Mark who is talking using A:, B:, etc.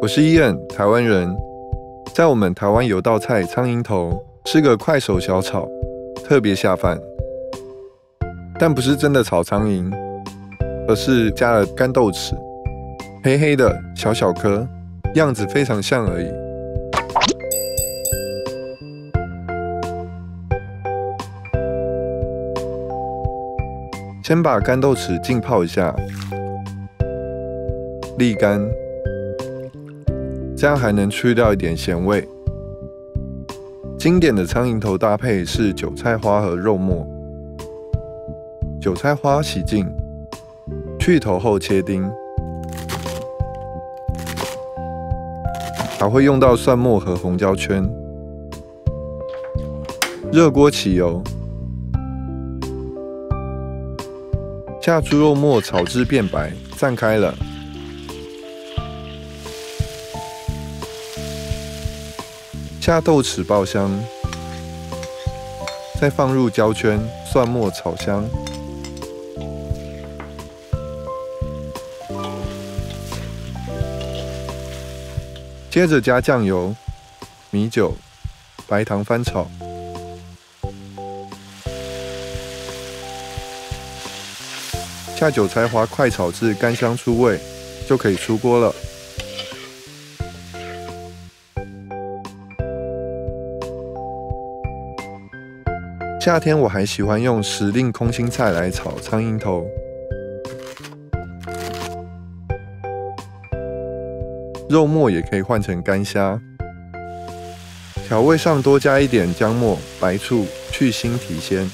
A: 我是伊恩，台湾人。在我们台湾有道菜苍蝇头，是个快手小炒，特别下饭。但不是真的炒苍蝇，而是加了干豆豉，黑黑的小小颗，样子非常像而已。先把干豆豉浸泡一下，沥干，这样还能去掉一点咸味。经典的苍蝇头搭配是韭菜花和肉末。韭菜花洗净，去头后切丁，还会用到蒜末和红椒圈。热锅起油，下猪肉末炒至变白，散开了。下豆豉爆香，再放入椒圈、蒜末炒香。接着加酱油、米酒、白糖翻炒，下韭菜花快炒至干香出味，就可以出锅了。夏天我还喜欢用时令空心菜来炒苍蝇头。肉末也可以换成干虾，调味上多加一点姜末、白醋，去腥提鲜。